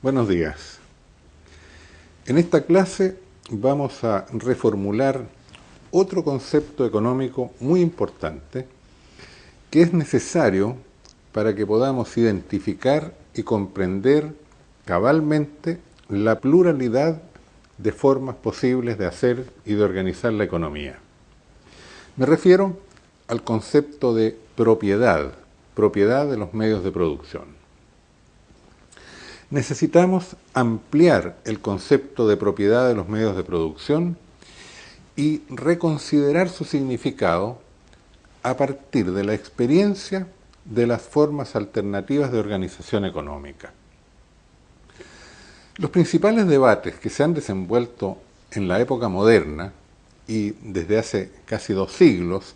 Buenos días. En esta clase vamos a reformular otro concepto económico muy importante que es necesario para que podamos identificar y comprender cabalmente la pluralidad de formas posibles de hacer y de organizar la economía. Me refiero al concepto de propiedad de los medios de producción. Necesitamos ampliar el concepto de propiedad de los medios de producción y reconsiderar su significado a partir de la experiencia de las formas alternativas de organización económica. Los principales debates que se han desenvuelto en la época moderna y desde hace casi 2 siglos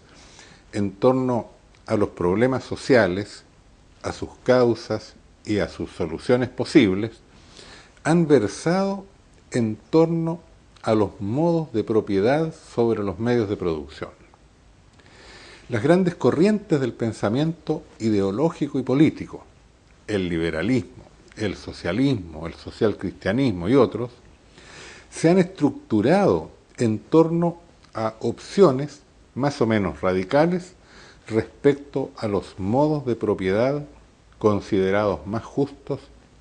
en torno a los problemas sociales, a sus causas y a sus soluciones posibles, han versado en torno a los modos de propiedad sobre los medios de producción. Las grandes corrientes del pensamiento ideológico y político, el liberalismo, el socialismo, el socialcristianismo y otros, se han estructurado en torno a opciones más o menos radicales respecto a los modos de propiedad considerados más justos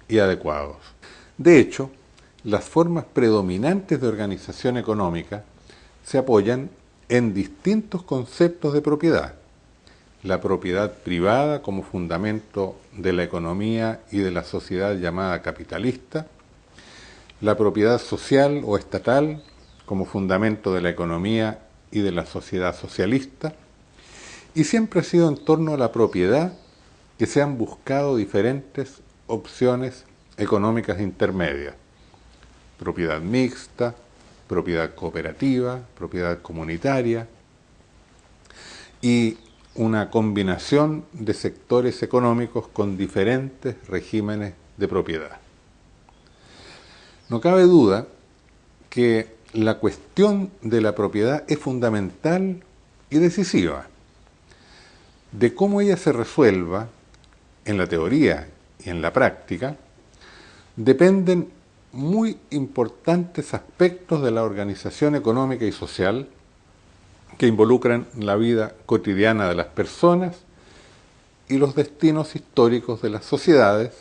y adecuados. De hecho, las formas predominantes de organización económica se apoyan en distintos conceptos de propiedad. La propiedad privada como fundamento de la economía y de la sociedad llamada capitalista, la propiedad social o estatal como fundamento de la economía y de la sociedad socialista, y siempre ha sido en torno a la propiedad que se han buscado diferentes opciones económicas intermedias: propiedad mixta, propiedad cooperativa, propiedad comunitaria y una combinación de sectores económicos con diferentes regímenes de propiedad. No cabe duda que la cuestión de la propiedad es fundamental y decisiva. De cómo ella se resuelva en la teoría y en la práctica, dependen muy importantes aspectos de la organización económica y social que involucran la vida cotidiana de las personas y los destinos históricos de las sociedades,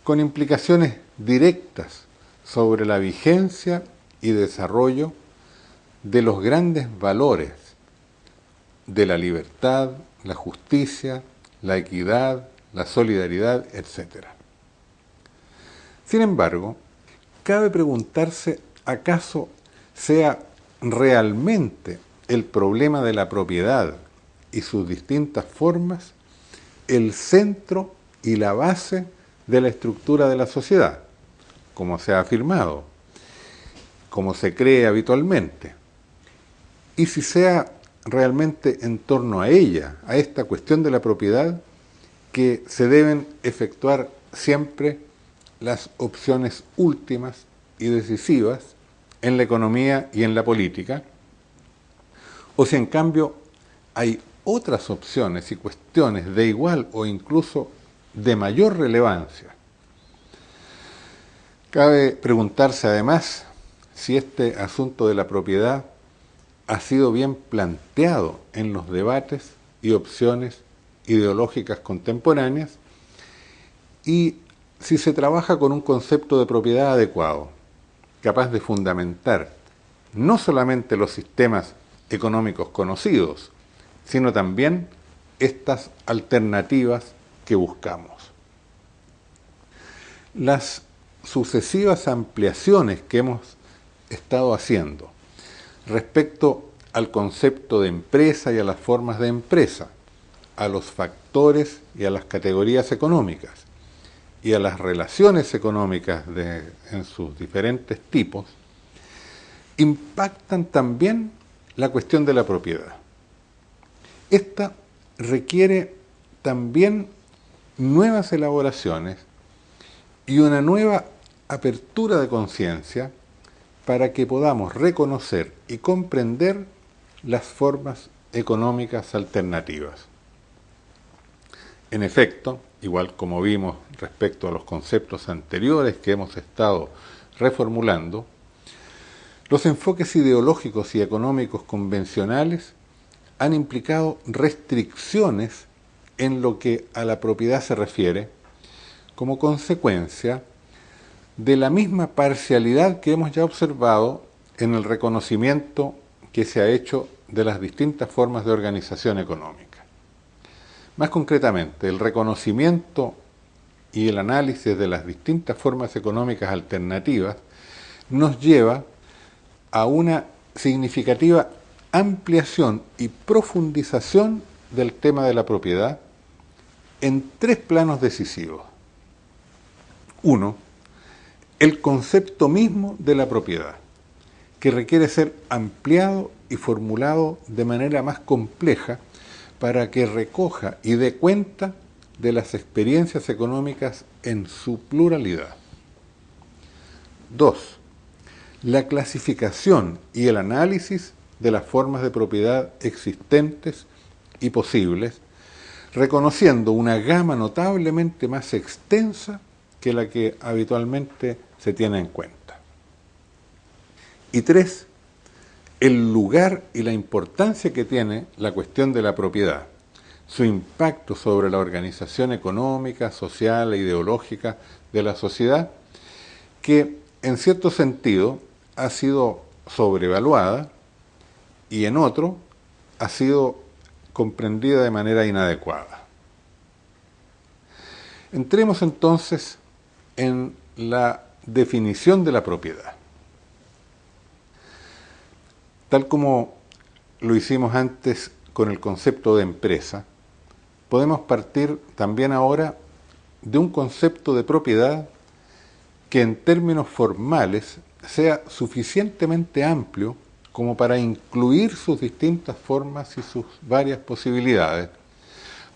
con implicaciones directas sobre la vigencia y desarrollo de los grandes valores de la libertad, la justicia, la equidad, la solidaridad, etc. Sin embargo, cabe preguntarse acaso sea realmente el problema de la propiedad y sus distintas formas el centro y la base de la estructura de la sociedad, como se ha afirmado, como se cree habitualmente, y si sea realmente en torno a ella, a esta cuestión de la propiedad, que se deben efectuar siempre las opciones últimas y decisivas en la economía y en la política, o si en cambio hay otras opciones y cuestiones de igual o incluso de mayor relevancia. Cabe preguntarse además si este asunto de la propiedad ha sido bien planteado en los debates y opciones ideológicas contemporáneas y si se trabaja con un concepto de propiedad adecuado, capaz de fundamentar no solamente los sistemas económicos conocidos, sino también estas alternativas que buscamos. Las sucesivas ampliaciones que hemos estado haciendo respecto al concepto de empresa y a las formas de empresa, a los factores y a las categorías económicas y a las relaciones económicas en sus diferentes tipos, impactan también la cuestión de la propiedad. Esta requiere también nuevas elaboraciones y una nueva apertura de conciencia para que podamos reconocer y comprender las formas económicas alternativas. En efecto, igual como vimos respecto a los conceptos anteriores que hemos estado reformulando, los enfoques ideológicos y económicos convencionales han implicado restricciones en lo que a la propiedad se refiere, como consecuencia de la misma parcialidad que hemos ya observado en el reconocimiento que se ha hecho de las distintas formas de organización económica. Más concretamente, el reconocimiento y el análisis de las distintas formas económicas alternativas nos lleva a una significativa ampliación y profundización del tema de la propiedad en tres planos decisivos. Uno, el concepto mismo de la propiedad, que requiere ser ampliado y formulado de manera más compleja para que recoja y dé cuenta de las experiencias económicas en su pluralidad. Dos, la clasificación y el análisis de las formas de propiedad existentes y posibles, reconociendo una gama notablemente más extensa que la que habitualmente se tiene en cuenta. Y tres, el lugar y la importancia que tiene la cuestión de la propiedad, su impacto sobre la organización económica, social e ideológica de la sociedad, que en cierto sentido ha sido sobrevaluada y en otro ha sido comprendida de manera inadecuada. Entremos entonces en la definición de la propiedad. Tal como lo hicimos antes con el concepto de empresa, podemos partir también ahora de un concepto de propiedad que en términos formales sea suficientemente amplio como para incluir sus distintas formas y sus varias posibilidades,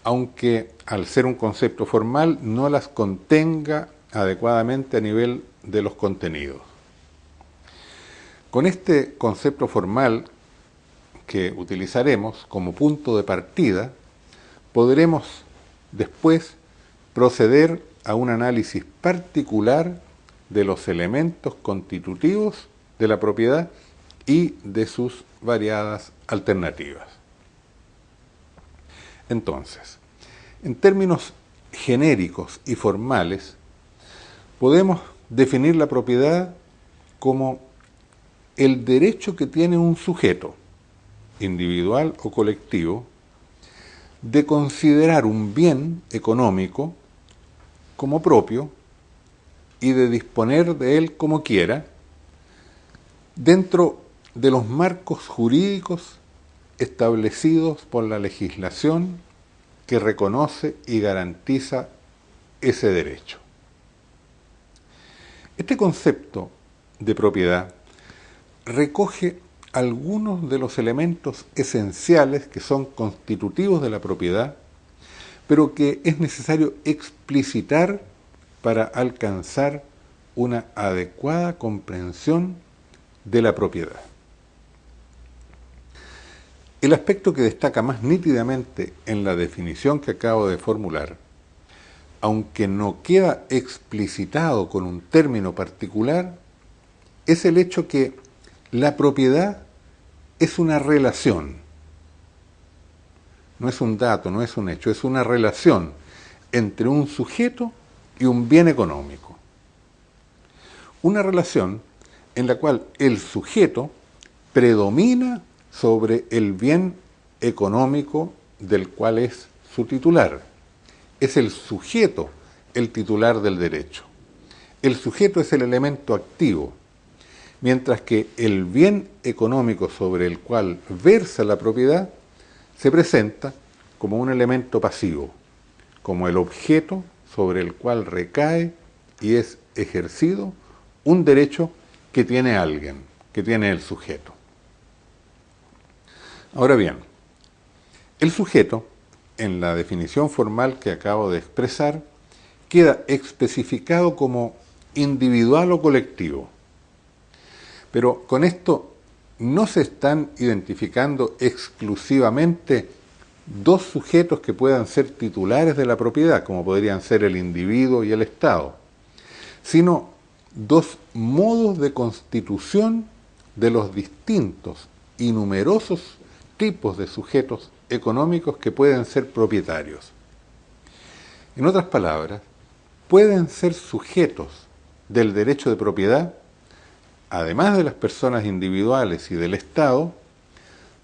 aunque al ser un concepto formal no las contenga adecuadamente a nivel de los contenidos. Con este concepto formal que utilizaremos como punto de partida, podremos después proceder a un análisis particular de los elementos constitutivos de la propiedad y de sus variadas alternativas. Entonces, en términos genéricos y formales, podemos definir la propiedad como el derecho que tiene un sujeto, individual o colectivo, de considerar un bien económico como propio y de disponer de él como quiera, dentro de los marcos jurídicos establecidos por la legislación que reconoce y garantiza ese derecho. Este concepto de propiedad recoge algunos de los elementos esenciales que son constitutivos de la propiedad, pero que es necesario explicitar para alcanzar una adecuada comprensión de la propiedad. El aspecto que destaca más nítidamente en la definición que acabo de formular, aunque no queda explicitado con un término particular, es el hecho que la propiedad es una relación, no es un dato, no es un hecho, es una relación entre un sujeto y un bien económico. Una relación en la cual el sujeto predomina sobre el bien económico del cual es su titular. Es el sujeto el titular del derecho. El sujeto es el elemento activo, mientras que el bien económico sobre el cual versa la propiedad se presenta como un elemento pasivo, como el objeto sobre el cual recae y es ejercido un derecho que tiene alguien, que tiene el sujeto. Ahora bien, el sujeto, en la definición formal que acabo de expresar, queda especificado como individual o colectivo. Pero con esto no se están identificando exclusivamente dos sujetos que puedan ser titulares de la propiedad, como podrían ser el individuo y el Estado, sino dos modos de constitución de los distintos y numerosos tipos de sujetos económicos que pueden ser propietarios. En otras palabras, pueden ser sujetos del derecho de propiedad, además de las personas individuales y del Estado,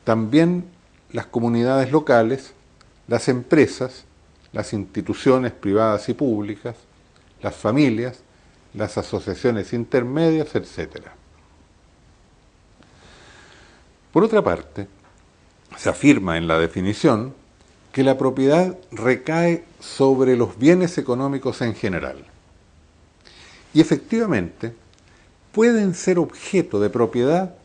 también las comunidades locales, las empresas, las instituciones privadas y públicas, las familias, las asociaciones intermedias, etc. Por otra parte, se afirma en la definición que la propiedad recae sobre los bienes económicos en general. Y efectivamente, pueden ser objeto de propiedad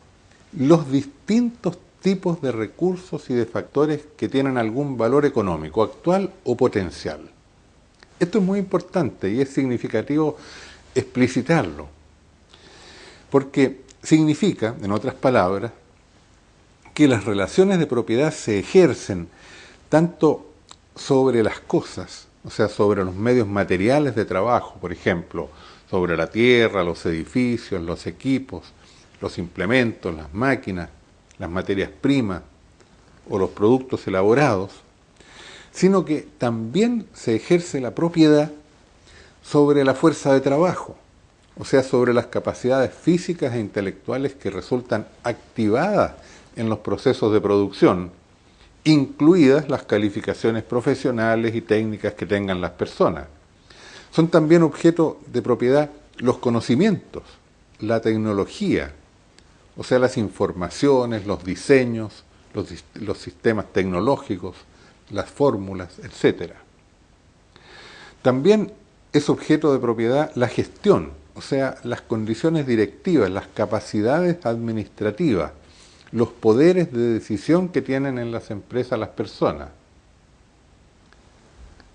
los distintos tipos de recursos y de factores que tienen algún valor económico, actual o potencial. Esto es muy importante y es significativo explicitarlo, porque significa, en otras palabras, que las relaciones de propiedad se ejercen tanto sobre las cosas, o sea, sobre los medios materiales de trabajo, por ejemplo, sobre la tierra, los edificios, los equipos, los implementos, las máquinas, las materias primas o los productos elaborados, sino que también se ejerce la propiedad sobre la fuerza de trabajo, o sea, sobre las capacidades físicas e intelectuales que resultan activadas en los procesos de producción, incluidas las calificaciones profesionales y técnicas que tengan las personas. Son también objeto de propiedad los conocimientos, la tecnología, o sea, las informaciones, los diseños, los sistemas tecnológicos, las fórmulas, etc. También es objeto de propiedad la gestión, o sea, las condiciones directivas, las capacidades administrativas, los poderes de decisión que tienen en las empresas las personas.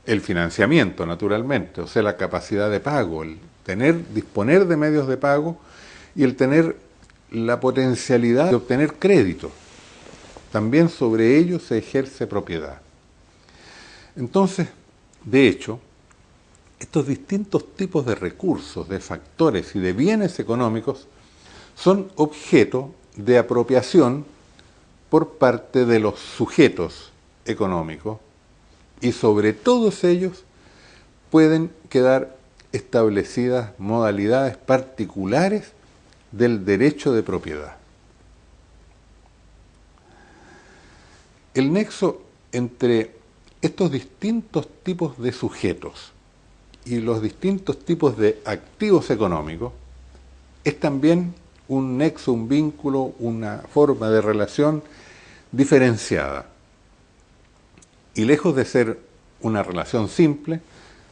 El financiamiento, naturalmente, o sea, la capacidad de pago, el disponer de medios de pago y el tener la potencialidad de obtener crédito. También sobre ello se ejerce propiedad. Entonces, de hecho, estos distintos tipos de recursos, de factores y de bienes económicos son objeto de apropiación por parte de los sujetos económicos y sobre todos ellos pueden quedar establecidas modalidades particulares del derecho de propiedad. El nexo entre estos distintos tipos de sujetos y los distintos tipos de activos económicos es también un nexo, un vínculo, una forma de relación diferenciada. Y lejos de ser una relación simple,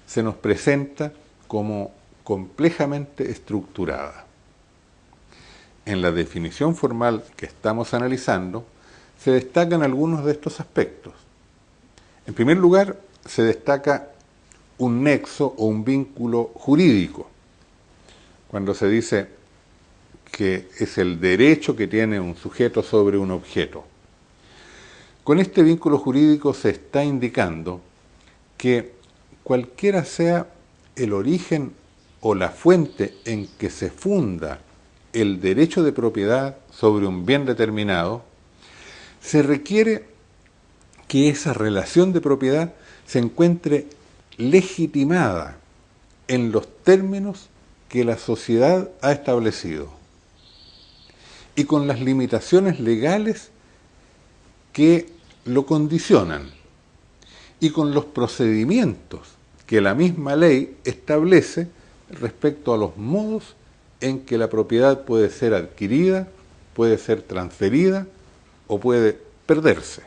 se nos presenta como complejamente estructurada. En la definición formal que estamos analizando, se destacan algunos de estos aspectos. En primer lugar, se destaca un nexo o un vínculo jurídico, cuando se dice que es el derecho que tiene un sujeto sobre un objeto. Con este vínculo jurídico se está indicando que cualquiera sea el origen o la fuente en que se funda el derecho de propiedad sobre un bien determinado, se requiere que esa relación de propiedad se encuentre legitimada en los términos que la sociedad ha establecido y con las limitaciones legales que lo condicionan y con los procedimientos que la misma ley establece respecto a los modos en que la propiedad puede ser adquirida, puede ser transferida o puede perderse.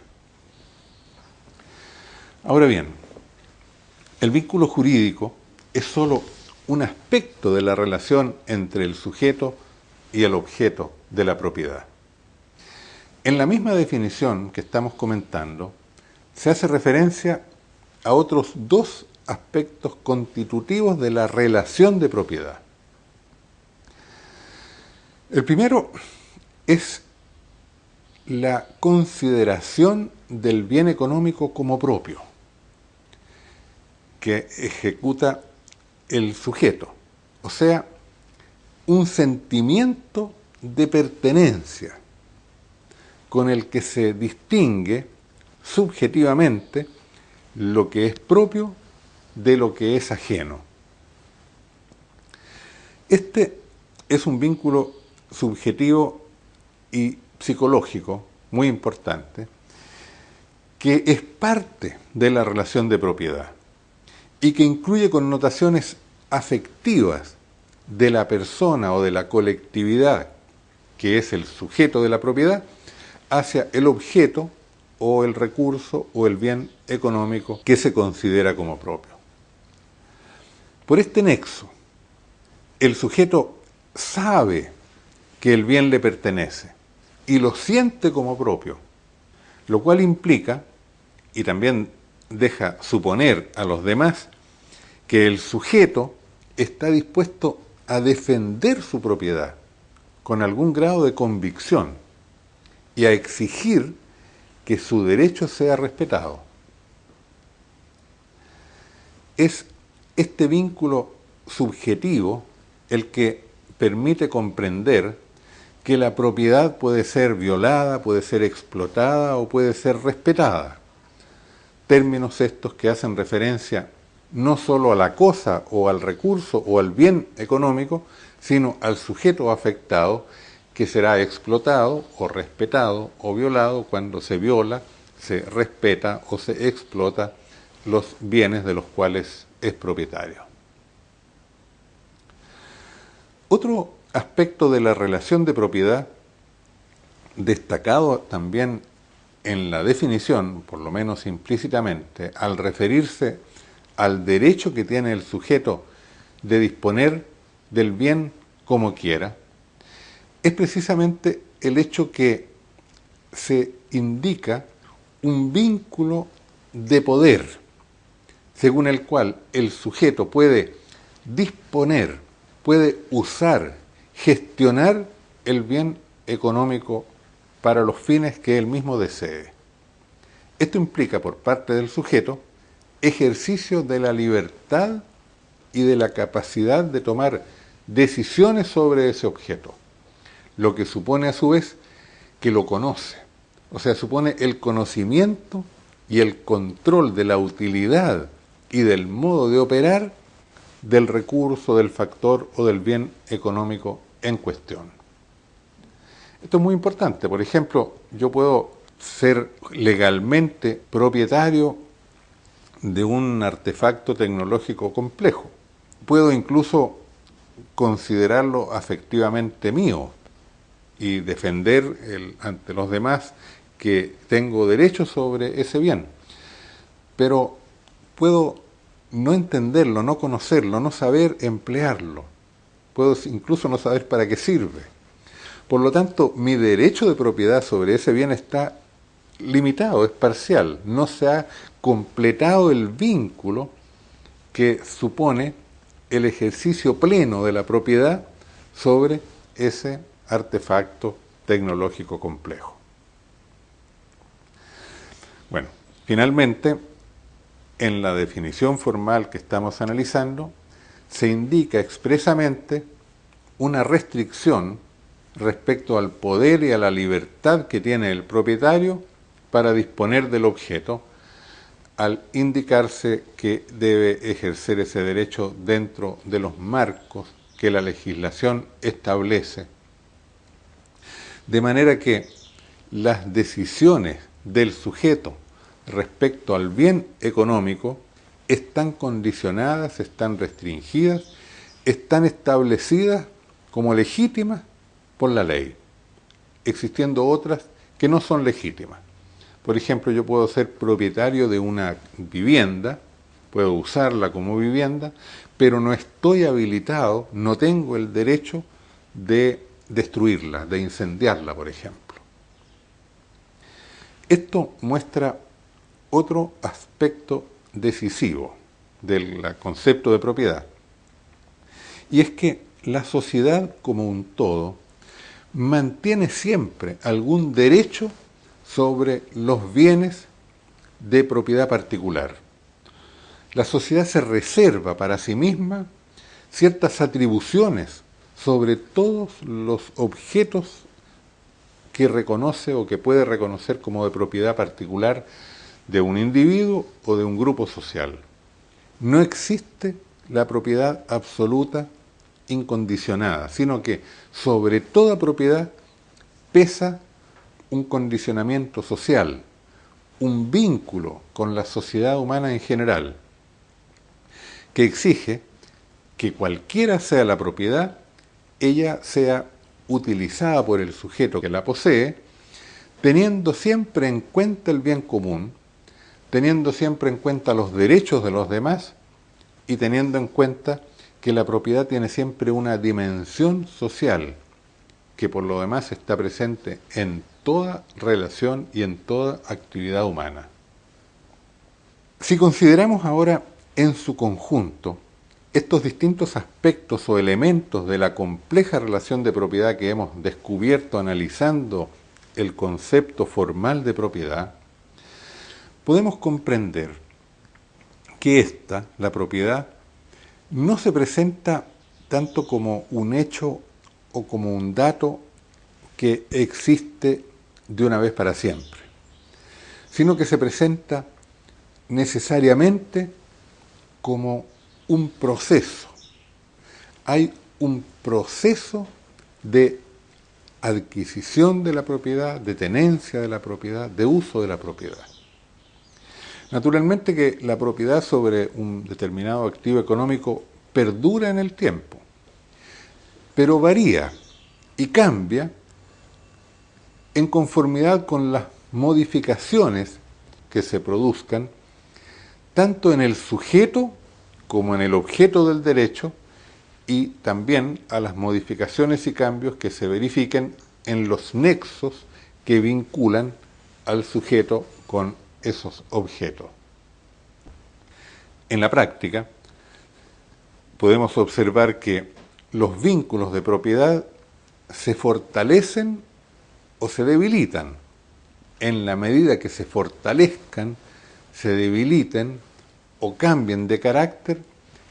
Ahora bien, el vínculo jurídico es sólo un aspecto de la relación entre el sujeto y el objeto de la propiedad. En la misma definición que estamos comentando, se hace referencia a otros dos aspectos constitutivos de la relación de propiedad. El primero es la consideración del bien económico como propio, que ejecuta el sujeto, o sea, un sentimiento de pertenencia con el que se distingue subjetivamente lo que es propio de lo que es ajeno. Este es un vínculo subjetivo y psicológico muy importante, que es parte de la relación de propiedad y que incluye connotaciones afectivas de la persona o de la colectividad, que es el sujeto de la propiedad, hacia el objeto o el recurso o el bien económico que se considera como propio. Por este nexo, el sujeto sabe que el bien le pertenece y lo siente como propio, lo cual implica, y también deja suponer a los demás, que el sujeto está dispuesto a defender su propiedad con algún grado de convicción y a exigir que su derecho sea respetado. Es este vínculo subjetivo el que permite comprender que la propiedad puede ser violada, puede ser explotada o puede ser respetada. Términos estos que hacen referencia no solo a la cosa o al recurso o al bien económico, sino al sujeto afectado que será explotado o respetado o violado cuando se viola, se respeta o se explota los bienes de los cuales es propietario. Otro aspecto de la relación de propiedad, destacado también en la definición, por lo menos implícitamente, al referirse al derecho que tiene el sujeto de disponer del bien como quiera, es precisamente el hecho que se indica un vínculo de poder, según el cual el sujeto puede disponer, puede usar, gestionar el bien económico para los fines que él mismo desee. Esto implica por parte del sujeto ejercicio de la libertad y de la capacidad de tomar decisiones sobre ese objeto, lo que supone a su vez que lo conoce, o sea, supone el conocimiento y el control de la utilidad y del modo de operar del recurso, del factor o del bien económico en cuestión. Esto es muy importante. Por ejemplo, yo puedo ser legalmente propietario de un artefacto tecnológico complejo. Puedo incluso considerarlo afectivamente mío y defender ante los demás que tengo derecho sobre ese bien. Pero puedo no entenderlo, no conocerlo, no saber emplearlo. Puedo incluso no saber para qué sirve. Por lo tanto, mi derecho de propiedad sobre ese bien está limitado, es parcial. No se ha completado el vínculo que supone el ejercicio pleno de la propiedad sobre ese artefacto tecnológico complejo. Bueno, finalmente, en la definición formal que estamos analizando, se indica expresamente una restricción respecto al poder y a la libertad que tiene el propietario para disponer del objeto, al indicarse que debe ejercer ese derecho dentro de los marcos que la legislación establece. De manera que las decisiones del sujeto respecto al bien económico están condicionadas, están restringidas, están establecidas como legítimas por la ley, existiendo otras que no son legítimas. Por ejemplo, yo puedo ser propietario de una vivienda, puedo usarla como vivienda, pero no estoy habilitado, no tengo el derecho de destruirla, de incendiarla, por ejemplo. Esto muestra otro aspecto decisivo del concepto de propiedad, y es que la sociedad como un todo mantiene siempre algún derecho sobre los bienes de propiedad particular. La sociedad se reserva para sí misma ciertas atribuciones sobre todos los objetos que reconoce o que puede reconocer como de propiedad particular de un individuo o de un grupo social. No existe la propiedad absoluta incondicionada, sino que sobre toda propiedad pesa un condicionamiento social, un vínculo con la sociedad humana en general, que exige que cualquiera sea la propiedad, ella sea utilizada por el sujeto que la posee, teniendo siempre en cuenta el bien común, teniendo siempre en cuenta los derechos de los demás y teniendo en cuenta que la propiedad tiene siempre una dimensión social que por lo demás está presente en toda relación y en toda actividad humana. Si consideramos ahora en su conjunto estos distintos aspectos o elementos de la compleja relación de propiedad que hemos descubierto analizando el concepto formal de propiedad, podemos comprender que esta, la propiedad, no se presenta tanto como un hecho o como un dato que existe de una vez para siempre, sino que se presenta necesariamente como un proceso. Hay un proceso de adquisición de la propiedad, de tenencia de la propiedad, de uso de la propiedad. Naturalmente que la propiedad sobre un determinado activo económico perdura en el tiempo, pero varía y cambia en conformidad con las modificaciones que se produzcan tanto en el sujeto como en el objeto del derecho y también a las modificaciones y cambios que se verifiquen en los nexos que vinculan al sujeto con esos objetos. En la práctica, podemos observar que los vínculos de propiedad se fortalecen o se debilitan. En la medida que se fortalezcan, se debiliten o cambien de carácter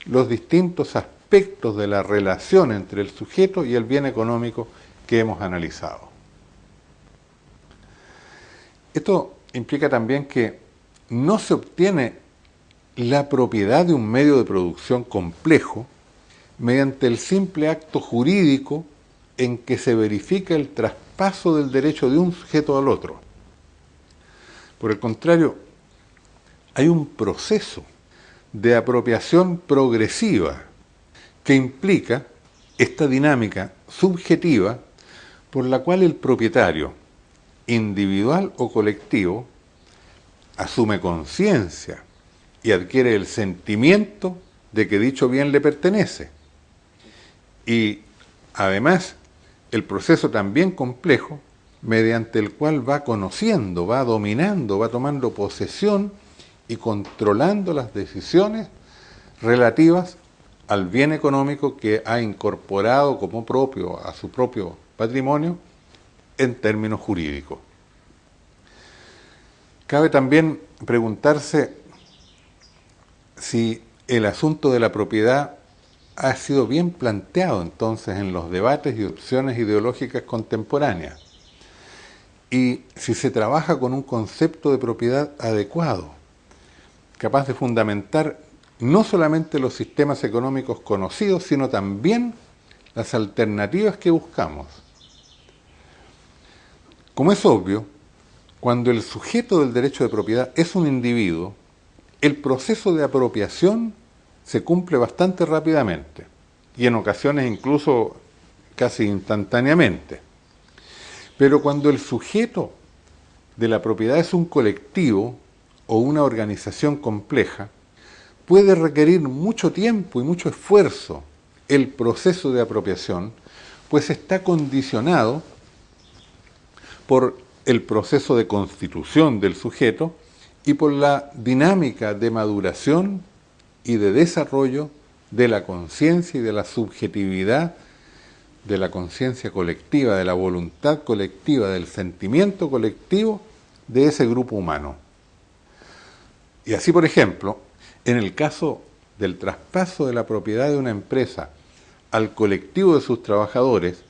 los distintos aspectos de la relación entre el sujeto y el bien económico que hemos analizado. Esto implica también que no se obtiene la propiedad de un medio de producción complejo mediante el simple acto jurídico en que se verifica el traspaso del derecho de un sujeto al otro. Por el contrario, hay un proceso de apropiación progresiva que implica esta dinámica subjetiva por la cual el propietario, individual o colectivo, asume conciencia y adquiere el sentimiento de que dicho bien le pertenece. Y además, el proceso también complejo, mediante el cual va conociendo, va dominando, va tomando posesión y controlando las decisiones relativas al bien económico que ha incorporado como propio a su propio patrimonio en términos jurídicos. Cabe también preguntarse si el asunto de la propiedad ha sido bien planteado entonces en los debates y opciones ideológicas contemporáneas y si se trabaja con un concepto de propiedad adecuado, capaz de fundamentar no solamente los sistemas económicos conocidos, sino también las alternativas que buscamos. Como es obvio, cuando el sujeto del derecho de propiedad es un individuo, el proceso de apropiación se cumple bastante rápidamente y en ocasiones incluso casi instantáneamente. Pero cuando el sujeto de la propiedad es un colectivo o una organización compleja, puede requerir mucho tiempo y mucho esfuerzo el proceso de apropiación, pues está condicionado por el proceso de constitución del sujeto y por la dinámica de maduración y de desarrollo de la conciencia y de la subjetividad de la conciencia colectiva, de la voluntad colectiva, del sentimiento colectivo de ese grupo humano. Y así, por ejemplo, en el caso del traspaso de la propiedad de una empresa al colectivo de sus trabajadores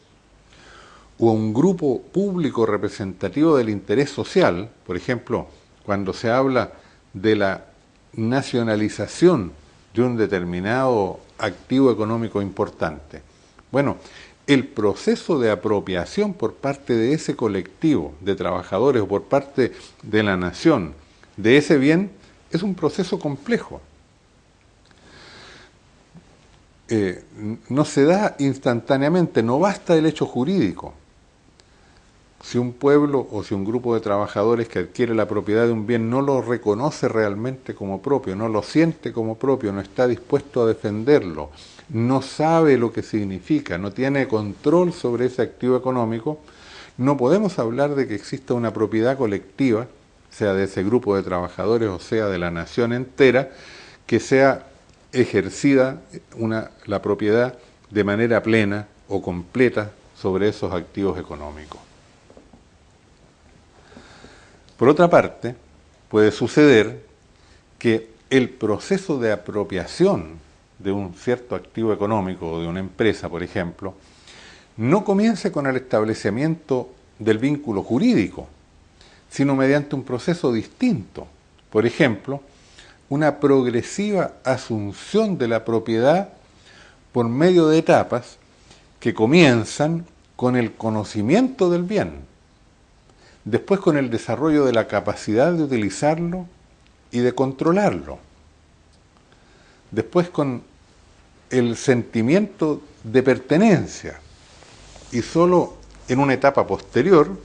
o a un grupo público representativo del interés social, por ejemplo, cuando se habla de la nacionalización de un determinado activo económico importante. Bueno, el proceso de apropiación por parte de ese colectivo de trabajadores o por parte de la nación de ese bien es un proceso complejo. No se da instantáneamente, no basta el hecho jurídico. Si un pueblo o si un grupo de trabajadores que adquiere la propiedad de un bien no lo reconoce realmente como propio, no lo siente como propio, no está dispuesto a defenderlo, no sabe lo que significa, no tiene control sobre ese activo económico, no podemos hablar de que exista una propiedad colectiva, sea de ese grupo de trabajadores o sea de la nación entera, que sea ejercida la propiedad de manera plena o completa sobre esos activos económicos. Por otra parte, puede suceder que el proceso de apropiación de un cierto activo económico o de una empresa, por ejemplo, no comience con el establecimiento del vínculo jurídico, sino mediante un proceso distinto. Por ejemplo, una progresiva asunción de la propiedad por medio de etapas que comienzan con el conocimiento del bien, después con el desarrollo de la capacidad de utilizarlo y de controlarlo, después con el sentimiento de pertenencia y solo en una etapa posterior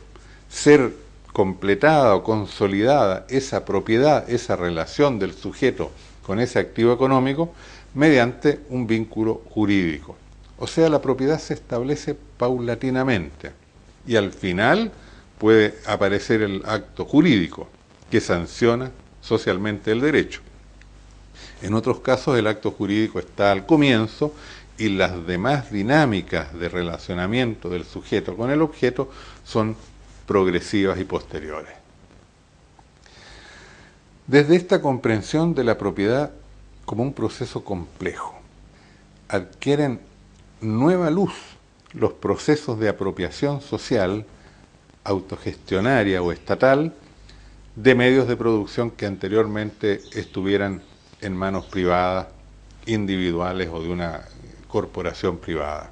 ser completada o consolidada esa propiedad, esa relación del sujeto con ese activo económico mediante un vínculo jurídico. O sea, la propiedad se establece paulatinamente y al final puede aparecer el acto jurídico que sanciona socialmente el derecho. En otros casos el acto jurídico está al comienzo y las demás dinámicas de relacionamiento del sujeto con el objeto son progresivas y posteriores. Desde esta comprensión de la propiedad como un proceso complejo, adquieren nueva luz los procesos de apropiación social, autogestionaria o estatal, de medios de producción que anteriormente estuvieran en manos privadas, individuales o de una corporación privada.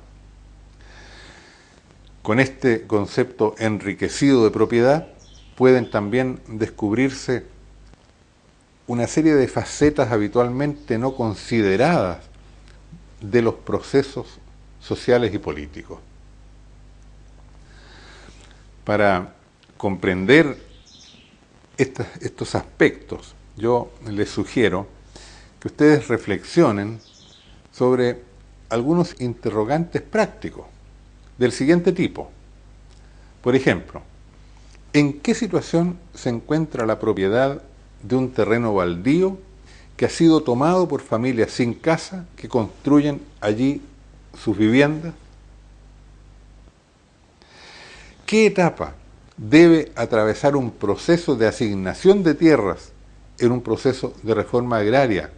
Con este concepto enriquecido de propiedad pueden también descubrirse una serie de facetas habitualmente no consideradas de los procesos sociales y políticos. Para comprender estos aspectos, yo les sugiero que ustedes reflexionen sobre algunos interrogantes prácticos del siguiente tipo. Por ejemplo, ¿en qué situación se encuentra la propiedad de un terreno baldío que ha sido tomado por familias sin casa que construyen allí sus viviendas? ¿Qué etapa debe atravesar un proceso de asignación de tierras en un proceso de reforma agraria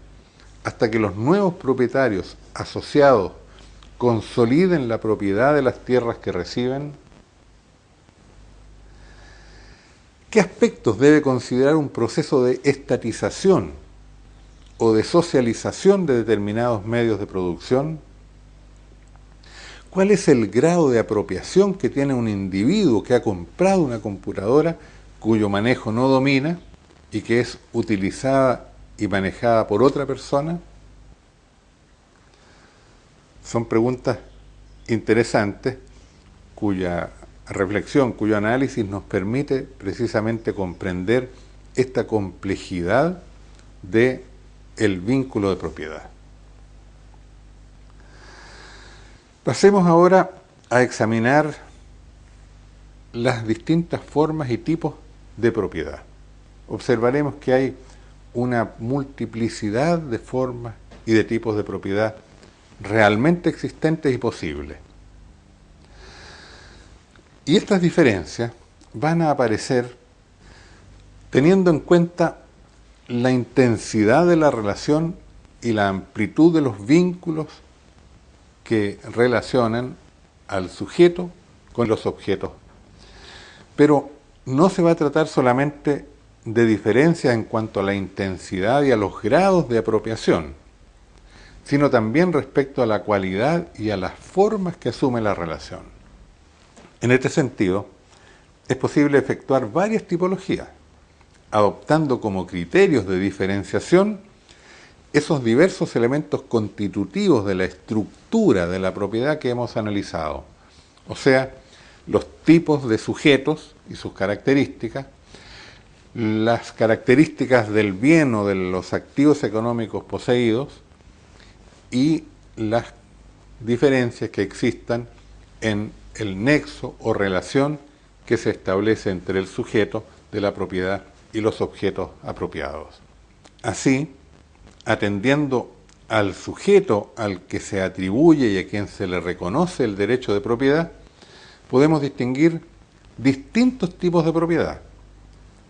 hasta que los nuevos propietarios asociados consoliden la propiedad de las tierras que reciben? ¿Qué aspectos debe considerar un proceso de estatización o de socialización de determinados medios de producción? ¿Cuál es el grado de apropiación que tiene un individuo que ha comprado una computadora cuyo manejo no domina y que es utilizada y manejada por otra persona? Son preguntas interesantes cuya reflexión, cuyo análisis nos permite precisamente comprender esta complejidad del vínculo de propiedad. Pasemos ahora a examinar las distintas formas y tipos de propiedad. Observaremos que hay una multiplicidad de formas y de tipos de propiedad realmente existentes y posibles. Y estas diferencias van a aparecer teniendo en cuenta la intensidad de la relación y la amplitud de los vínculos que relacionan al sujeto con los objetos. Pero no se va a tratar solamente de diferencias en cuanto a la intensidad y a los grados de apropiación, sino también respecto a la cualidad y a las formas que asume la relación. En este sentido, es posible efectuar varias tipologías, adoptando como criterios de diferenciación esos diversos elementos constitutivos de la estructura de la propiedad que hemos analizado, o sea, los tipos de sujetos y sus características, las características del bien o de los activos económicos poseídos y las diferencias que existan en el nexo o relación que se establece entre el sujeto de la propiedad y los objetos apropiados. Así, atendiendo al sujeto al que se atribuye y a quien se le reconoce el derecho de propiedad, podemos distinguir distintos tipos de propiedad,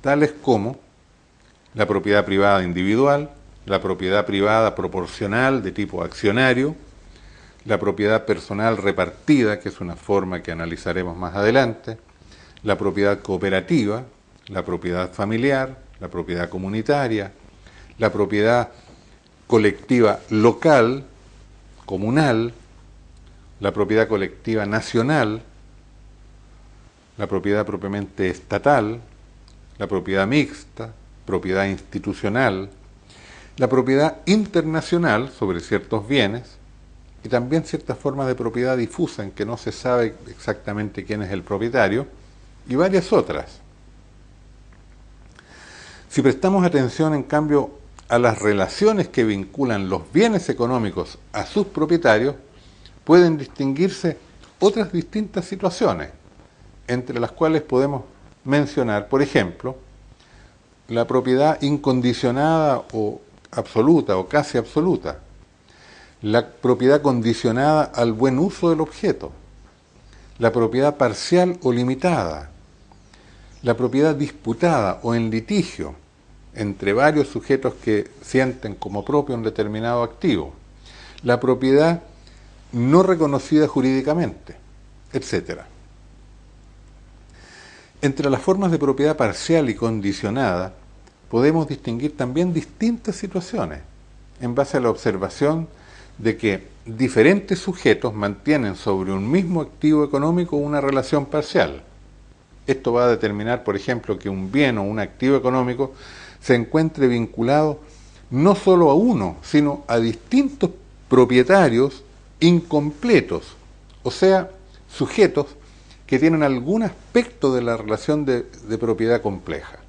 tales como la propiedad privada individual, la propiedad privada proporcional de tipo accionario, la propiedad personal repartida, que es una forma que analizaremos más adelante, la propiedad cooperativa, la propiedad familiar, la propiedad comunitaria, la propiedad colectiva local, comunal, la propiedad colectiva nacional, la propiedad propiamente estatal, la propiedad mixta, propiedad institucional, la propiedad internacional sobre ciertos bienes y también ciertas formas de propiedad difusa en que no se sabe exactamente quién es el propietario y varias otras. Si prestamos atención, en cambio, a las relaciones que vinculan los bienes económicos a sus propietarios, pueden distinguirse otras distintas situaciones, entre las cuales podemos mencionar, por ejemplo, la propiedad incondicionada o absoluta o casi absoluta, la propiedad condicionada al buen uso del objeto, la propiedad parcial o limitada, la propiedad disputada o en litigio entre varios sujetos que sienten como propio un determinado activo, la propiedad no reconocida jurídicamente, etc. Entre las formas de propiedad parcial y condicionada, podemos distinguir también distintas situaciones, en base a la observación de que diferentes sujetos mantienen sobre un mismo activo económico una relación parcial. Esto va a determinar, por ejemplo, que un bien o un activo económico se encuentre vinculado no solo a uno, sino a distintos propietarios incompletos, o sea, sujetos que tienen algún aspecto de la relación de propiedad compleja.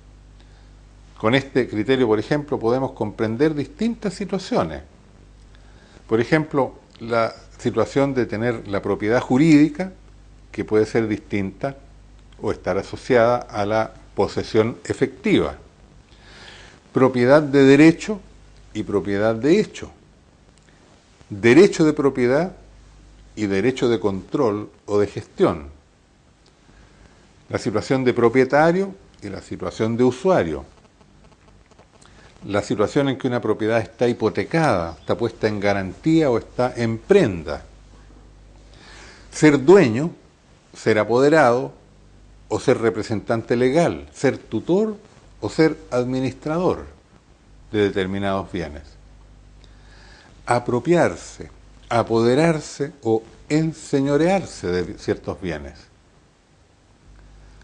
Con este criterio, por ejemplo, podemos comprender distintas situaciones. Por ejemplo, la situación de tener la propiedad jurídica, que puede ser distinta o estar asociada a la posesión efectiva. Propiedad de derecho y propiedad de hecho. Derecho de propiedad y derecho de control o de gestión. La situación de propietario y la situación de usuario. La situación en que una propiedad está hipotecada, está puesta en garantía o está en prenda. Ser dueño, ser apoderado o ser representante legal, ser tutor o ser administrador de determinados bienes. Apropiarse, apoderarse o enseñorearse de ciertos bienes.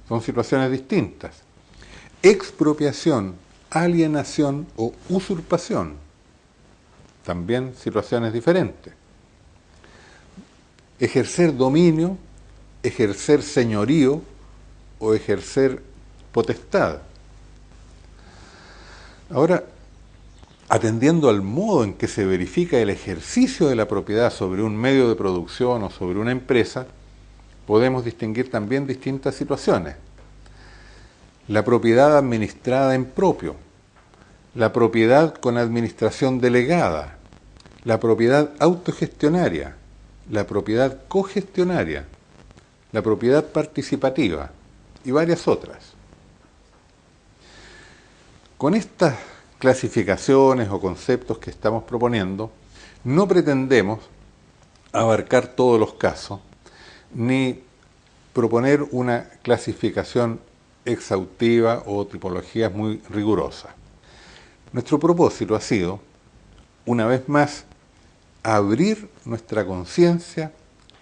Son situaciones distintas. Expropiación, alienación o usurpación, también situaciones diferentes. Ejercer dominio, ejercer señorío o ejercer potestad. Ahora, atendiendo al modo en que se verifica el ejercicio de la propiedad sobre un medio de producción o sobre una empresa, podemos distinguir también distintas situaciones. La propiedad administrada en propio, la propiedad con administración delegada, la propiedad autogestionaria, la propiedad cogestionaria, la propiedad participativa y varias otras. Con estas clasificaciones o conceptos que estamos proponiendo, no pretendemos abarcar todos los casos, ni proponer una clasificación exhaustiva o tipologías muy rigurosas. Nuestro propósito ha sido, una vez más, abrir nuestra conciencia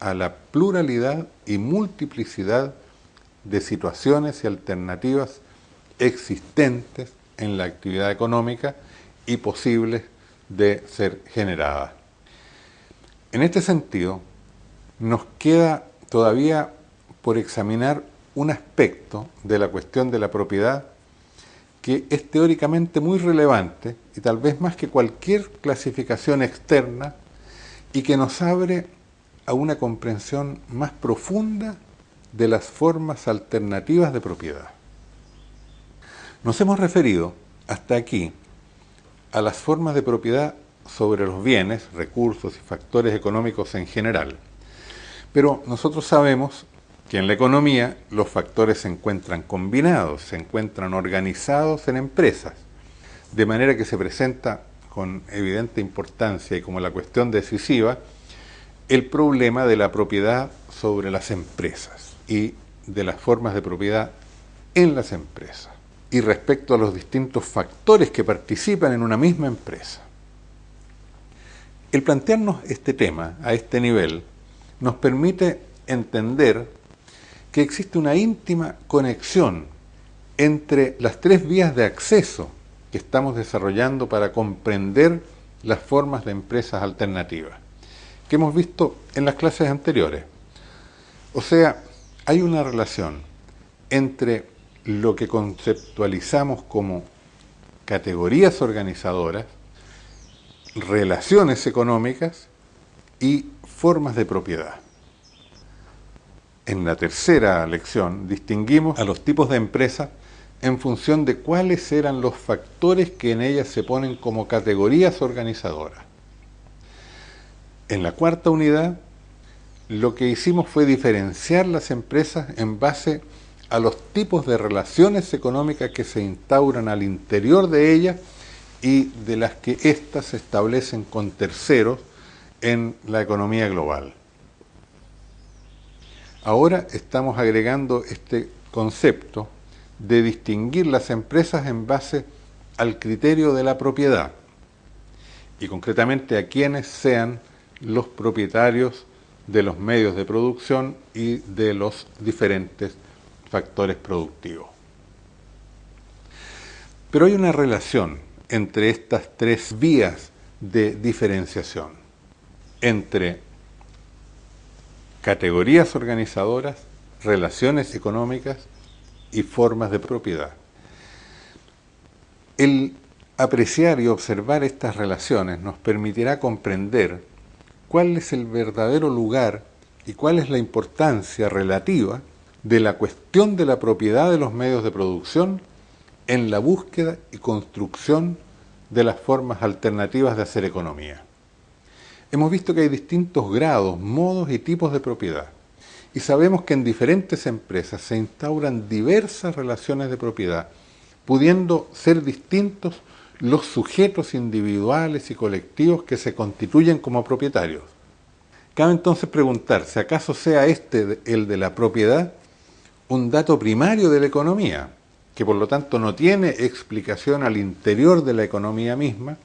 a la pluralidad y multiplicidad de situaciones y alternativas existentes en la actividad económica y posibles de ser generadas. En este sentido, nos queda todavía por examinar un aspecto de la cuestión de la propiedad que es teóricamente muy relevante y tal vez más que cualquier clasificación externa y que nos abre a una comprensión más profunda de las formas alternativas de propiedad. Nos hemos referido hasta aquí a las formas de propiedad sobre los bienes, recursos y factores económicos en general. Pero nosotros sabemos que en la economía los factores se encuentran combinados, se encuentran organizados en empresas, de manera que se presenta con evidente importancia y como la cuestión decisiva el problema de la propiedad sobre las empresas y de las formas de propiedad en las empresas y respecto a los distintos factores que participan en una misma empresa. El plantearnos este tema a este nivel nos permite entender que existe una íntima conexión entre las tres vías de acceso que estamos desarrollando para comprender las formas de empresas alternativas, que hemos visto en las clases anteriores. O sea, hay una relación entre lo que conceptualizamos como categorías organizadoras, relaciones económicas y formas de propiedad. En la tercera lección distinguimos a los tipos de empresas en función de cuáles eran los factores que en ellas se ponen como categorías organizadoras. En la cuarta unidad, lo que hicimos fue diferenciar las empresas en base a los tipos de relaciones económicas que se instauran al interior de ellas y de las que éstas se establecen con terceros en la economía global. Ahora estamos agregando este concepto de distinguir las empresas en base al criterio de la propiedad y concretamente a quienes sean los propietarios de los medios de producción y de los diferentes factores productivos. Pero hay una relación entre estas tres vías de diferenciación, entre categorías organizadoras, relaciones económicas y formas de propiedad. El apreciar y observar estas relaciones nos permitirá comprender cuál es el verdadero lugar y cuál es la importancia relativa de la cuestión de la propiedad de los medios de producción en la búsqueda y construcción de las formas alternativas de hacer economía. Hemos visto que hay distintos grados, modos y tipos de propiedad, y sabemos que en diferentes empresas se instauran diversas relaciones de propiedad, pudiendo ser distintos los sujetos individuales y colectivos que se constituyen como propietarios. Cabe entonces preguntarse, ¿acaso sea este, el de la propiedad, un dato primario de la economía, que por lo tanto no tiene explicación al interior de la economía misma,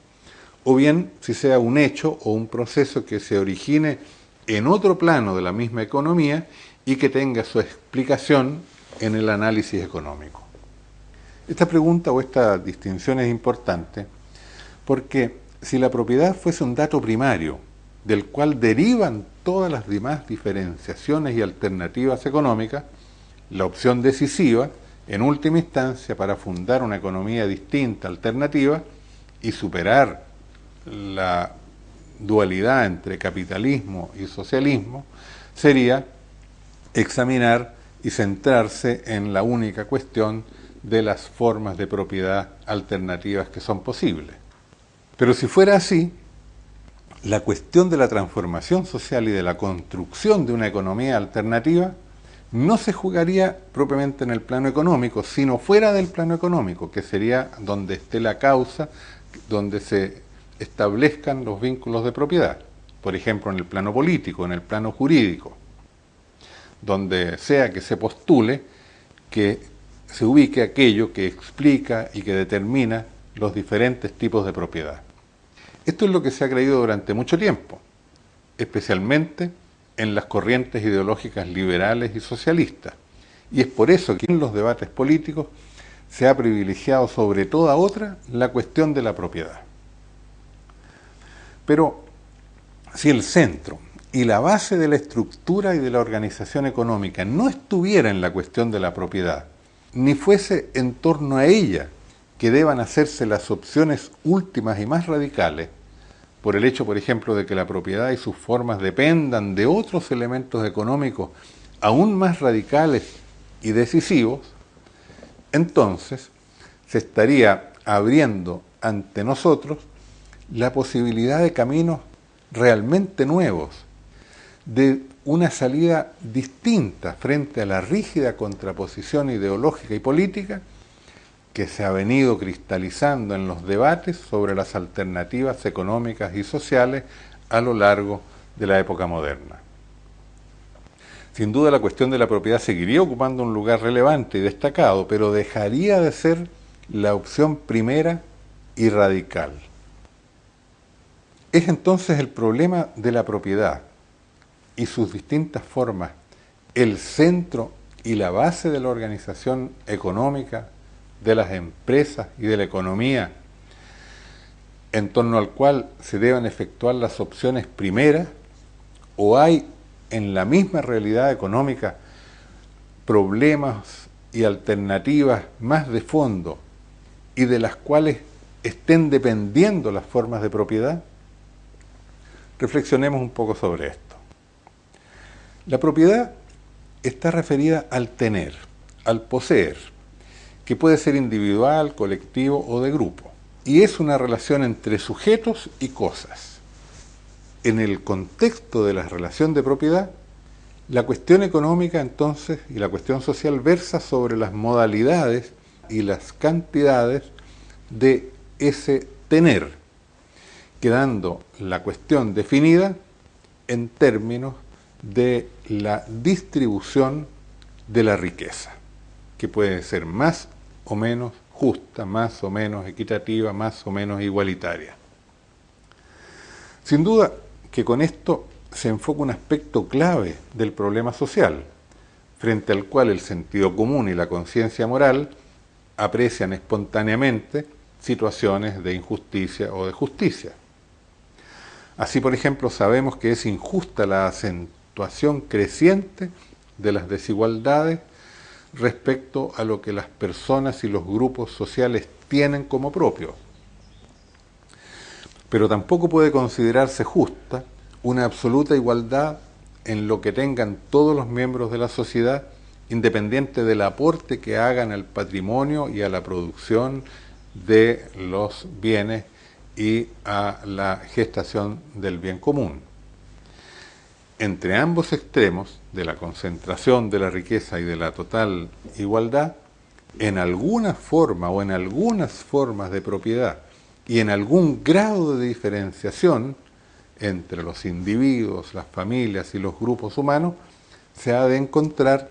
o bien si sea un hecho o un proceso que se origine en otro plano de la misma economía y que tenga su explicación en el análisis económico? Esta pregunta o esta distinción es importante porque si la propiedad fuese un dato primario del cual derivan todas las demás diferenciaciones y alternativas económicas, la opción decisiva, en última instancia, para fundar una economía distinta, alternativa, y superar la dualidad entre capitalismo y socialismo, sería examinar y centrarse en la única cuestión de las formas de propiedad alternativas que son posibles. Pero si fuera así, la cuestión de la transformación social y de la construcción de una economía alternativa no se jugaría propiamente en el plano económico, sino fuera del plano económico, que sería donde esté la causa, donde se establezcan los vínculos de propiedad. Por ejemplo, en el plano político, en el plano jurídico, donde sea que se postule que se ubique aquello que explica y que determina los diferentes tipos de propiedad. Esto es lo que se ha creído durante mucho tiempo, especialmente en las corrientes ideológicas liberales y socialistas. Y es por eso que en los debates políticos se ha privilegiado sobre toda otra la cuestión de la propiedad. Pero si el centro y la base de la estructura y de la organización económica no estuviera en la cuestión de la propiedad, ni fuese en torno a ella que deban hacerse las opciones últimas y más radicales, por el hecho, por ejemplo, de que la propiedad y sus formas dependan de otros elementos económicos aún más radicales y decisivos, entonces se estaría abriendo ante nosotros la posibilidad de caminos realmente nuevos, de una salida distinta frente a la rígida contraposición ideológica y política que se ha venido cristalizando en los debates sobre las alternativas económicas y sociales a lo largo de la época moderna. Sin duda la cuestión de la propiedad seguiría ocupando un lugar relevante y destacado, pero dejaría de ser la opción primera y radical. Es entonces el problema de la propiedad y sus distintas formas el centro y la base de la organización económica, de las empresas y de la economía, en torno al cual se deben efectuar las opciones primeras, o hay en la misma realidad económica problemas y alternativas más de fondo y de las cuales estén dependiendo las formas de propiedad. Reflexionemos un poco sobre esto. La propiedad está referida al tener, al poseer, que puede ser individual, colectivo o de grupo, y es una relación entre sujetos y cosas. En el contexto de la relación de propiedad, la cuestión económica entonces y la cuestión social versa sobre las modalidades y las cantidades de ese tener, quedando la cuestión definida en términos de la distribución de la riqueza, que puede ser más o menos justa, más o menos equitativa, más o menos igualitaria. Sin duda que con esto se enfoca un aspecto clave del problema social, frente al cual el sentido común y la conciencia moral aprecian espontáneamente situaciones de injusticia o de justicia. Así, por ejemplo, sabemos que es injusta la acentuación creciente de las desigualdades respecto a lo que las personas y los grupos sociales tienen como propio. Pero tampoco puede considerarse justa una absoluta igualdad en lo que tengan todos los miembros de la sociedad, independiente del aporte que hagan al patrimonio y a la producción de los bienes y a la gestación del bien común. Entre ambos extremos de la concentración de la riqueza y de la total igualdad, en alguna forma o en algunas formas de propiedad y en algún grado de diferenciación entre los individuos, las familias y los grupos humanos, se ha de encontrar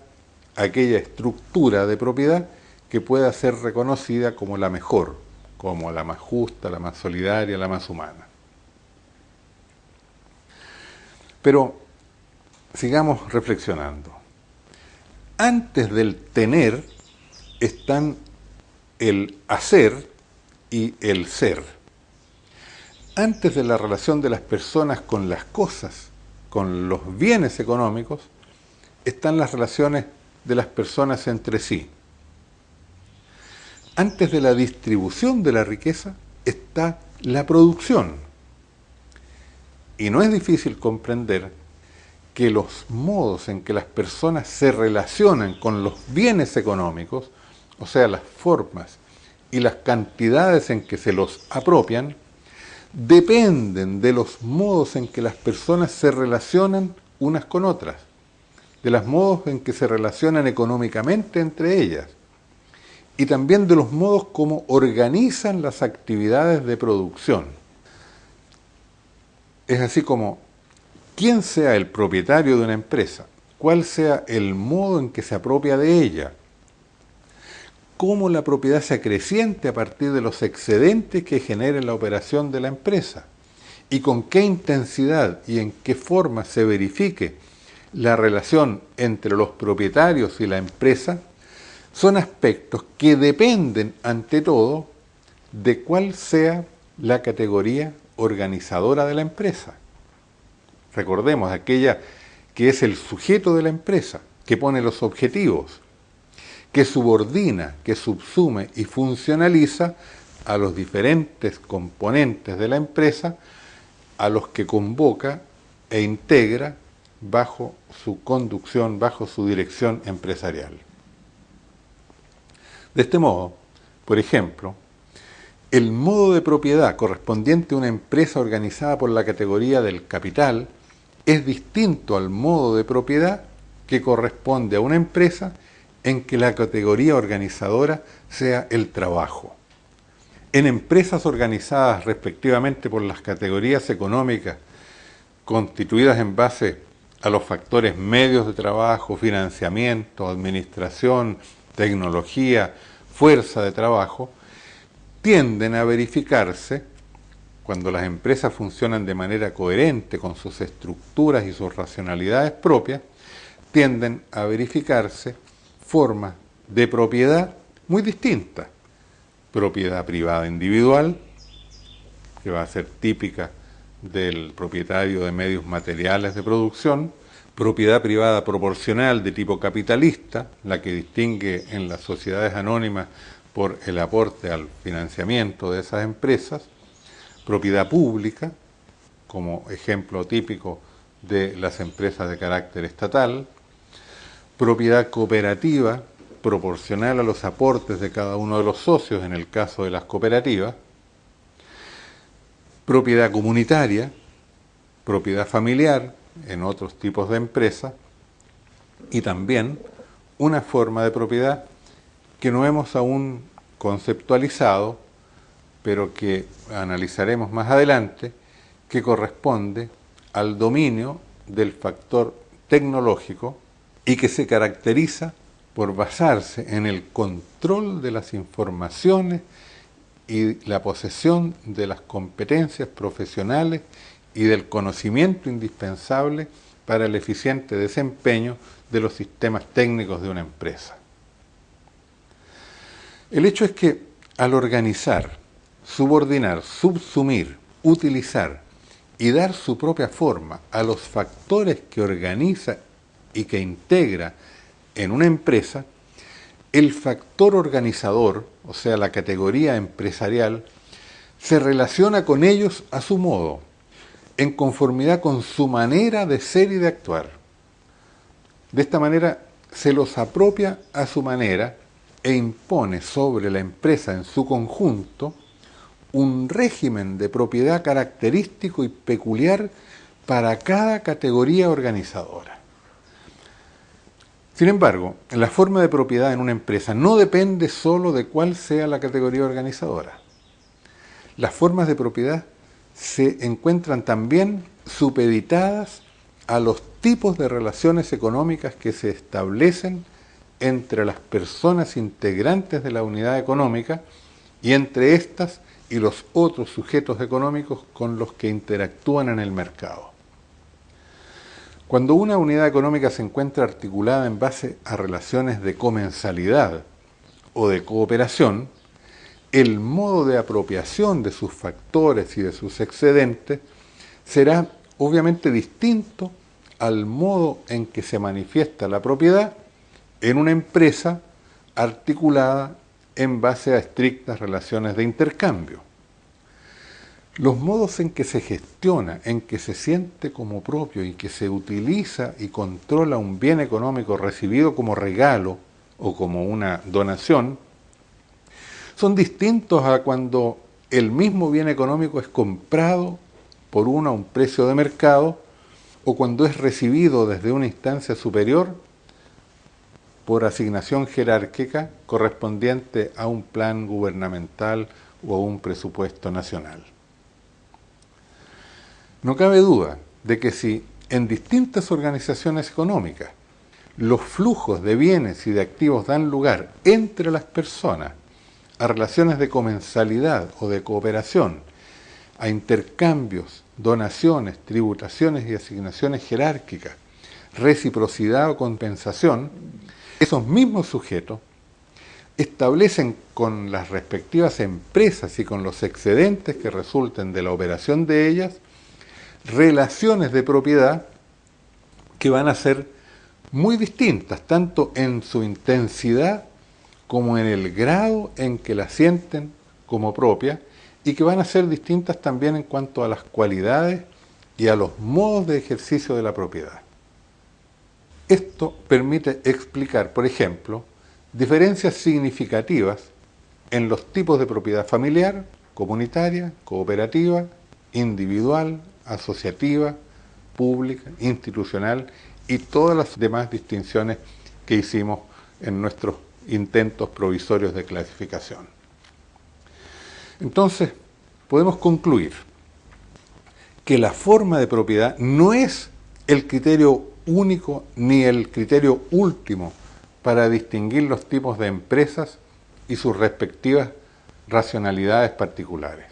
aquella estructura de propiedad que pueda ser reconocida como la mejor, como la más justa, la más solidaria, la más humana. Pero sigamos reflexionando. Antes del tener están el hacer y el ser. Antes de la relación de las personas con las cosas, con los bienes económicos, están las relaciones de las personas entre sí. Antes de la distribución de la riqueza está la producción. Y no es difícil comprender que los modos en que las personas se relacionan con los bienes económicos, o sea, las formas y las cantidades en que se los apropian, dependen de los modos en que las personas se relacionan unas con otras, de los modos en que se relacionan económicamente entre ellas y también de los modos como organizan las actividades de producción. Es así como quién sea el propietario de una empresa, cuál sea el modo en que se apropia de ella, cómo la propiedad se acreciente a partir de los excedentes que genere la operación de la empresa y con qué intensidad y en qué forma se verifique la relación entre los propietarios y la empresa, son aspectos que dependen, ante todo, de cuál sea la categoría organizadora de la empresa. Recordemos, aquella que es el sujeto de la empresa, que pone los objetivos, que subordina, que subsume y funcionaliza a los diferentes componentes de la empresa, a los que convoca e integra bajo su conducción, bajo su dirección empresarial. De este modo, por ejemplo, el modo de propiedad correspondiente a una empresa organizada por la categoría del capital es distinto al modo de propiedad que corresponde a una empresa en que la categoría organizadora sea el trabajo. En empresas organizadas respectivamente por las categorías económicas constituidas en base a los factores medios de trabajo, financiamiento, administración, tecnología, fuerza de trabajo, tienden a verificarse, cuando las empresas funcionan de manera coherente con sus estructuras y sus racionalidades propias, tienden a verificarse formas de propiedad muy distintas. Propiedad privada individual, que va a ser típica del propietario de medios materiales de producción, propiedad privada proporcional de tipo capitalista, la que distingue en las sociedades anónimas por el aporte al financiamiento de esas empresas, propiedad pública, como ejemplo típico de las empresas de carácter estatal, propiedad cooperativa, proporcional a los aportes de cada uno de los socios en el caso de las cooperativas, propiedad comunitaria, propiedad familiar en otros tipos de empresas y también una forma de propiedad que no hemos aún conceptualizado, pero que analizaremos más adelante, que corresponde al dominio del factor tecnológico y que se caracteriza por basarse en el control de las informaciones y la posesión de las competencias profesionales y del conocimiento indispensable para el eficiente desempeño de los sistemas técnicos de una empresa. El hecho es que al organizar, subordinar, subsumir, utilizar y dar su propia forma a los factores que organiza y que integra en una empresa, el factor organizador, o sea, la categoría empresarial, se relaciona con ellos a su modo, en conformidad con su manera de ser y de actuar. De esta manera se los apropia a su manera e impone sobre la empresa en su conjunto un régimen de propiedad característico y peculiar para cada categoría organizadora. Sin embargo, la forma de propiedad en una empresa no depende solo de cuál sea la categoría organizadora. Las formas de propiedad se encuentran también supeditadas a los tipos de relaciones económicas que se establecen entre las personas integrantes de la unidad económica y entre éstas y los otros sujetos económicos con los que interactúan en el mercado. Cuando una unidad económica se encuentra articulada en base a relaciones de comensalidad o de cooperación, el modo de apropiación de sus factores y de sus excedentes será obviamente distinto al modo en que se manifiesta la propiedad en una empresa articulada en base a estrictas relaciones de intercambio. Los modos en que se gestiona, en que se siente como propio y que se utiliza y controla un bien económico recibido como regalo o como una donación, son distintos a cuando el mismo bien económico es comprado por uno a un precio de mercado o cuando es recibido desde una instancia superior por asignación jerárquica correspondiente a un plan gubernamental o a un presupuesto nacional. No cabe duda de que si en distintas organizaciones económicas los flujos de bienes y de activos dan lugar entre las personas a relaciones de comensalidad o de cooperación, a intercambios, donaciones, tributaciones y asignaciones jerárquicas, reciprocidad o compensación, esos mismos sujetos establecen con las respectivas empresas y con los excedentes que resulten de la operación de ellas, relaciones de propiedad que van a ser muy distintas, tanto en su intensidad como en el grado en que la sienten como propia, y que van a ser distintas también en cuanto a las cualidades y a los modos de ejercicio de la propiedad. Esto permite explicar, por ejemplo, diferencias significativas en los tipos de propiedad familiar, comunitaria, cooperativa, individual, asociativa, pública, institucional y todas las demás distinciones que hicimos en nuestros intentos provisorios de clasificación. Entonces, podemos concluir que la forma de propiedad no es el criterio único ni el criterio último para distinguir los tipos de empresas y sus respectivas racionalidades particulares.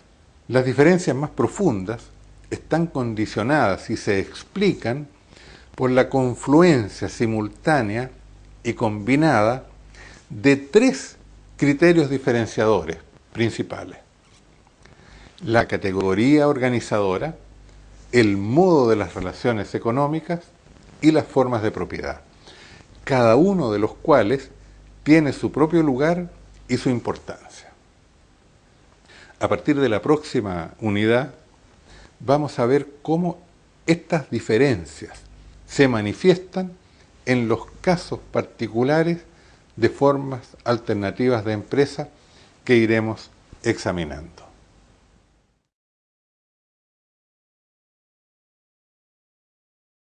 Las diferencias más profundas están condicionadas y se explican por la confluencia simultánea y combinada de tres criterios diferenciadores principales: la categoría organizadora, el modo de las relaciones económicas y las formas de propiedad, cada uno de los cuales tiene su propio lugar y su importancia. A partir de la próxima unidad vamos a ver cómo estas diferencias se manifiestan en los casos particulares de formas alternativas de empresa que iremos examinando.